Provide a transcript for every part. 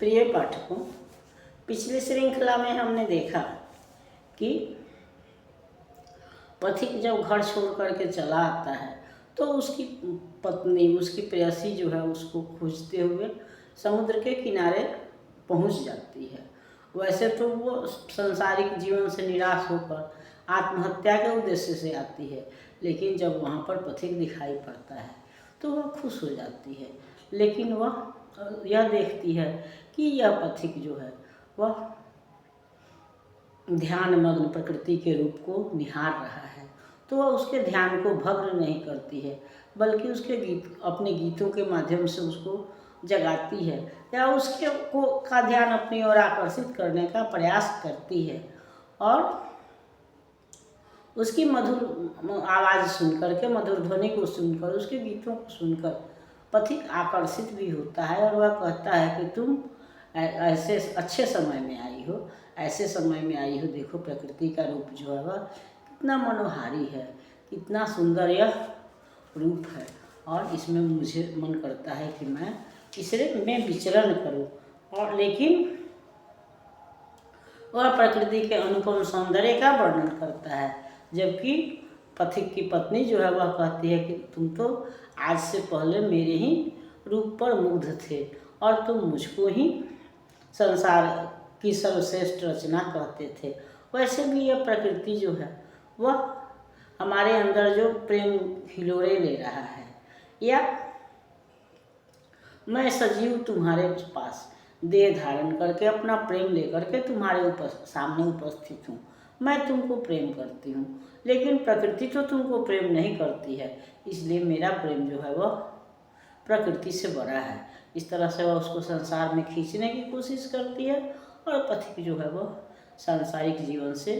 प्रिय पाठकों, पिछली श्रृंखला में हमने देखा कि पथिक जब घर छोड़ करके चला आता है तो उसकी पत्नी, उसकी प्रेयसी जो है उसको खोजते हुए समुद्र के किनारे पहुंच जाती है। वैसे तो वो सांसारिक जीवन से निराश होकर आत्महत्या के उद्देश्य से आती है, लेकिन जब वहाँ पर पथिक दिखाई पड़ता है तो वह खुश हो जाती है। लेकिन वह यह देखती है कि यह पथिक जो है वह ध्यान मग्न प्रकृति के रूप को निहार रहा है, तो वह उसके ध्यान को भंग नहीं करती है, बल्कि उसके अपने गीतों के माध्यम से उसको जगाती है या उसके का ध्यान अपनी ओर आकर्षित करने का प्रयास करती है। और उसकी मधुर आवाज़ सुनकर के, मधुर ध्वनि को सुनकर, उसके गीतों को सुनकर पथिक आकर्षित भी होता है और वह कहता है कि तुम ऐसे अच्छे समय में आई हो, ऐसे समय में आई हो। देखो प्रकृति का रूप जो है वह कितना मनोहारी है, कितना सुंदर यह रूप है, और इसमें मुझे मन करता है कि मैं इसमें विचरण करूं। और लेकिन वह प्रकृति के अनुपम सौंदर्य का वर्णन करता है, जबकि पथिक की पत्नी जो है वह कहती है कि तुम तो आज से पहले मेरे ही रूप पर मुग्ध थे और तुम मुझको ही संसार की सर्वश्रेष्ठ रचना कहते थे। वैसे भी यह प्रकृति जो है वह हमारे अंदर जो प्रेम हिलोरे ले रहा है, या मैं सजीव तुम्हारे पास देह धारण करके अपना प्रेम लेकर के तुम्हारे सामने उपस्थित हूँ, मैं तुमको प्रेम करती हूँ, लेकिन प्रकृति तो तुमको प्रेम नहीं करती है, इसलिए मेरा प्रेम जो है वह प्रकृति से बड़ा है। इस तरह से वह उसको संसार में खींचने की कोशिश करती है, और पथिक जो है वह सांसारिक जीवन से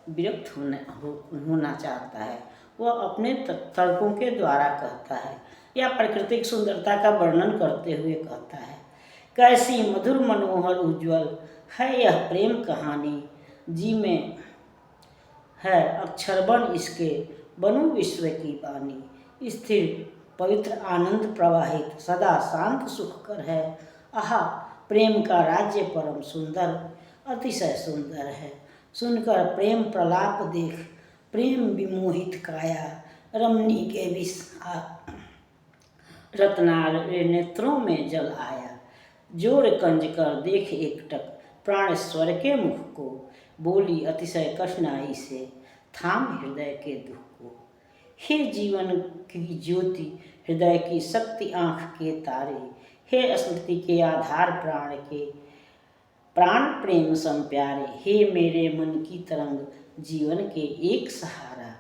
विरक्त होना चाहता है। वह अपने तर्कों के द्वारा कहता है या प्राकृतिक सुंदरता का वर्णन करते हुए कहता है, कैसी मधुर मनोहर उज्ज्वल है यह प्रेम कहानी, जी में है अक्षरबन इसके बनू विश्व की बानी, स्थिर पवित्र आनंद प्रवाहित सदा शांत सुखकर है, आहा प्रेम का राज्य परम सुंदर अतिशय सुंदर है, सुनकर प्रेम प्रलाप देख प्रेम विमोहित काया, रमणी के विष रत्नार नेत्रों में जल आया, जोर कंज कर देख एकटक प्राण स्वर के मुख को, बोली अतिशय कठिनाई से थाम हृदय के दुख को, हे जीवन की ज्योति हृदय की शक्ति आँख के तारे, हे स्मृति के आधार प्राण के प्राण प्रेम सम प्यारे, हे मेरे मन की तरंग जीवन के एक सहारा,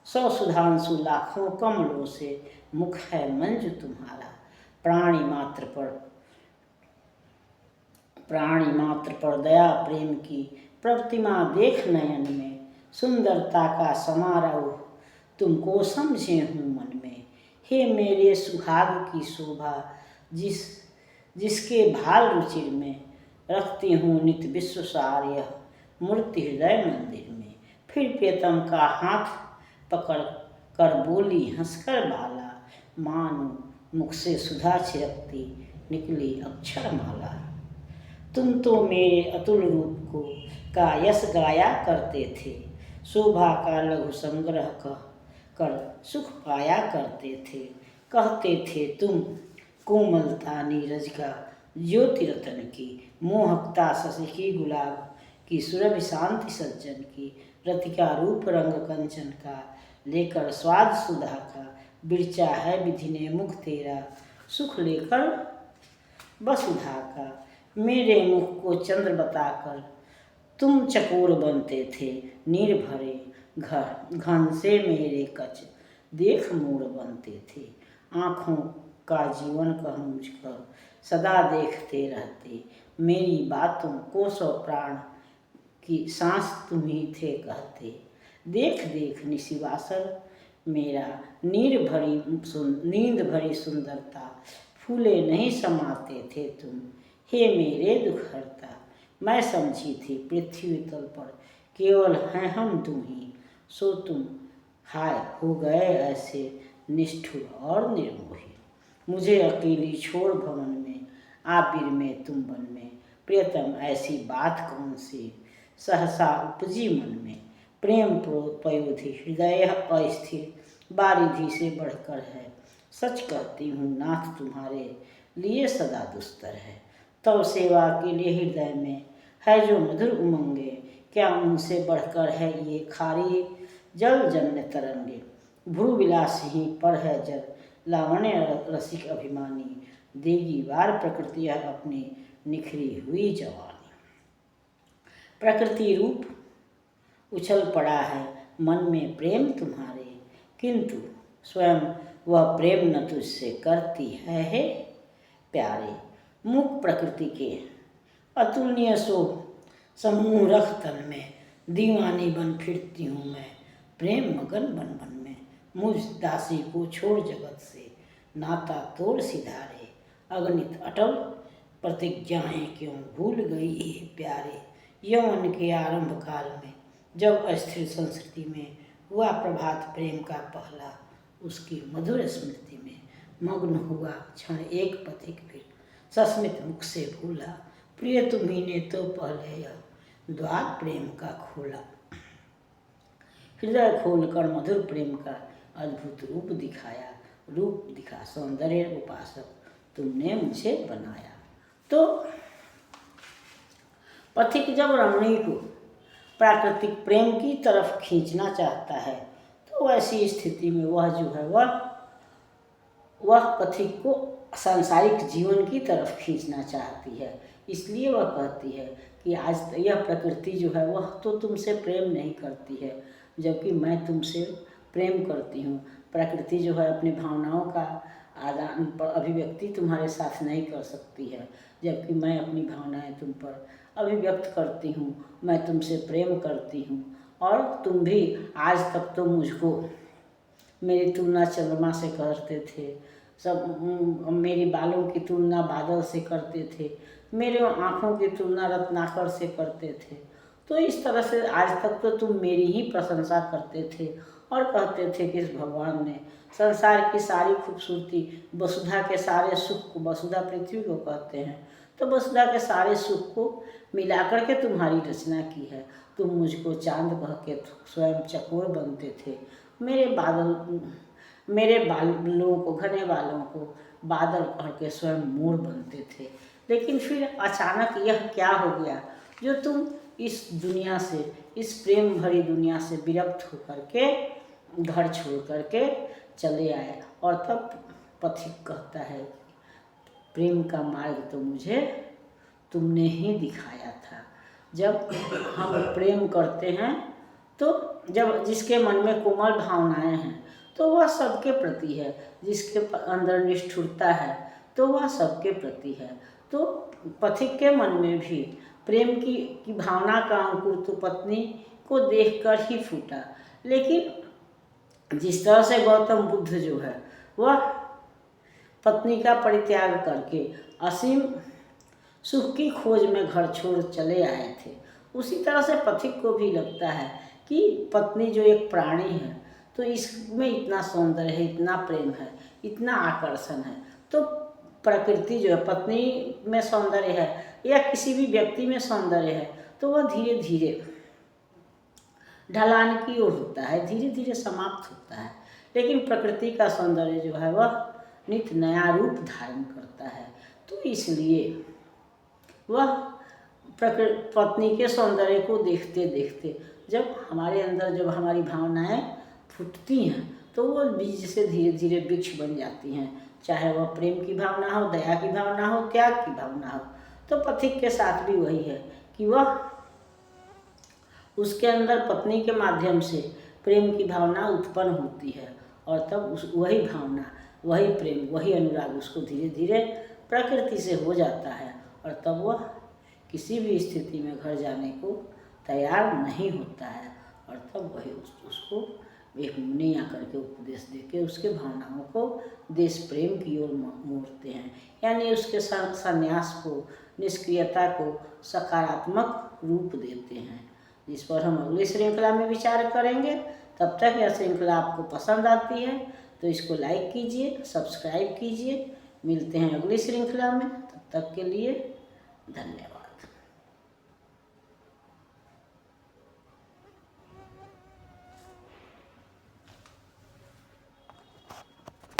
100 सुधांशु लाखों कमलों से मुख है मंजु तुम्हारा, प्राणी मात्र पर दया प्रेम की प्रतिमा देख नयन में, सुंदरता का समारोह तुमको समझे हूँ मन में, हे मेरे सुहाग की शोभा जिसके भाल रुचिर में, रखती हूँ नित विश्वसार यह मूर्ति हृदय मंदिर में। फिर प्रियतम का हाथ पकड़ कर बोली हंसकर बाला, मानो मुख से सुधा छिड़कती निकली अक्षर माला, तुम तो मेरे अतुल रूप को का यश गाया करते थे, शोभा का लघु संग्रह कर सुख पाया करते थे, कहते थे तुम कोमलता नीरज का ज्योति रतन की, मोहकता शशि की गुलाब की सुरभि शांति सज्जन की, रति का रूप रंग कंचन का लेकर स्वाद सुधा का, बिरचा है विधि ने मुख तेरा सुख लेकर वसुधा का, मेरे मुख को चंद्र बताकर तुम चकोर बनते थे, नीर भरे घन से मेरे कच देख मोर बनते थे, आँखों का जीवन कह मुझकर सदा देखते रहते, मेरी बातों को 100 प्राण की सांस तुम ही थे कहते, देख देख निशिवासर मेरा नींद भरी सुंदरता, फूले नहीं समाते थे तुम, हे मेरे दुख हरता, मैं समझी थी पृथ्वी तल पर केवल हैं हम तुम ही, सो तुम हाय हो गए ऐसे निष्ठुर और निर्मोही, मुझे अकेली छोड़ भवन में आबिर में तुम बन में, प्रियतम ऐसी बात कौन सी सहसा उपजी मन में, प्रेम पयोधि हृदय अस्थिर बारिधि से बढ़कर है। सच कहती हूँ नाथ तुम्हारे लिए सदा दुस्तर है। तव सेवा के लिए हृदय में है जो मधुर उमंगे, क्या उनसे बढ़कर है ये खारी जल जन्य तरंगे। भ्रू विलासही पर है जल लावण्य रसिक अभिमानी, देगी वार प्रकृति अपनी निखरी हुई जवानी। प्रकृति रूप उछल पड़ा है मन में प्रेम तुम्हारे, किंतु स्वयं वह प्रेम न तुझसे करती है प्यारे। मुख प्रकृति के अतुलनीय सो समूह रख तन में, दीवानी बन फिरती हूँ मैं प्रेम मगन बन बन में। मुझ दासी को छोड़ जगत से नाता तोड़ सिधारे, अगणित अटल प्रतिज्ञाएं क्यों भूल गई ये प्यारे। यौवन के आरंभ काल में जब अस्थिर संस्कृति में हुआ प्रभात प्रेम का पहला, उसकी मधुर स्मृति में मग्न हुआ क्षण एक पथिक फिर सस्मित मुख से भूला। प्रिय तुम्ही ने तो पहले यह द्वार प्रेम का खोला। हृदय खोलकर मधुर प्रेम का अद्भुत रूप दिखाया, रूप दिखा सौंदर्य उपासक तुमने मुझे बनाया। तो पथिक जब रमणी को प्राकृतिक प्रेम की तरफ खींचना चाहता है तो ऐसी स्थिति में वह जो है वह पथिक को सांसारिक जीवन की तरफ खींचना चाहती है। इसलिए वह कहती है कि आज यह प्रकृति जो है वह तो तुमसे प्रेम नहीं करती है, जबकि मैं तुमसे प्रेम करती हूँ। प्रकृति जो है अपनी भावनाओं का आदान अभिव्यक्ति तुम्हारे साथ नहीं कर सकती है, जबकि मैं अपनी भावनाएं तुम पर अभिव्यक्त करती हूँ। मैं तुमसे प्रेम करती हूँ और तुम भी आज तक तो मुझको मेरी तुलना चंद्रमा से करते थे, सब मेरी बालों की तुलना बादल से करते थे, मेरे आँखों की तुलना रत्नाकर से करते थे। तो इस तरह से आज तक तो तुम मेरी ही प्रशंसा करते थे और कहते थे कि इस भगवान ने संसार की सारी खूबसूरती, वसुधा के सारे सुख को, वसुधा पृथ्वी को कहते हैं, तो वसुधा के सारे सुख को मिलाकर के तुम्हारी रचना की है। तुम मुझको चांद कह के स्वयं चकोर बनते थे, मेरे बालों को, घने बालों को बादल कह के स्वयं मोर बनते थे। लेकिन फिर अचानक यह क्या हो गया जो तुम इस दुनिया से, इस प्रेम भरी दुनिया से विरक्त होकर के घर छोड़ करके चले आए। और तब पथिक कहता है प्रेम का मार्ग तो मुझे तुमने ही दिखाया था। जब हम प्रेम करते हैं तो जब जिसके मन में कोमल भावनाएं हैं तो वह सबके प्रति है, जिसके अंदर निष्ठुरता है तो वह सबके प्रति है। तो पथिक के मन में भी प्रेम की भावना का अंकुर तो पत्नी को देखकर ही फूटा। लेकिन जिस तरह से गौतम बुद्ध जो है वह पत्नी का परित्याग करके असीम सुख की खोज में घर छोड़ चले आए थे, उसी तरह से पथिक को भी लगता है कि पत्नी जो एक प्राणी है तो इसमें इतना सौंदर्य है, इतना प्रेम है, इतना आकर्षण है। तो प्रकृति जो है, पत्नी में सौंदर्य है या किसी भी व्यक्ति में सौंदर्य है तो वह धीरे धीरे ढलान की ओर होता है, धीरे धीरे समाप्त होता है। लेकिन प्रकृति का सौंदर्य जो है वह नित्य नया रूप धारण करता है। तो इसलिए वह पत्नी के सौंदर्य को देखते देखते जब हमारे अंदर जब हमारी भावनाएं फूटती हैं तो वो बीज से धीरे धीरे वृक्ष बन जाती हैं, चाहे वह प्रेम की भावना हो, दया की भावना हो, त्याग की भावना हो। तो पथिक के साथ भी वही है कि वह उसके अंदर पत्नी के माध्यम से प्रेम की भावना उत्पन्न होती है और तब वही भावना, वही प्रेम, वही अनुराग उसको धीरे धीरे प्रकृति से हो जाता है और तब वह किसी भी स्थिति में घर जाने को तैयार नहीं होता है। और तब वही उसको एक मुनि आकर के उपदेश देके उसके भावनाओं को देश प्रेम की ओर मोड़ते हैं, यानी उसके संन्यास को, निष्क्रियता को सकारात्मक रूप देते हैं, जिस पर हम अगली श्रृंखला में विचार करेंगे। तब तक यह श्रृंखला आपको पसंद आती है तो इसको लाइक कीजिए, सब्सक्राइब कीजिए। मिलते हैं अगली श्रृंखला में, तब तक के लिए धन्यवाद।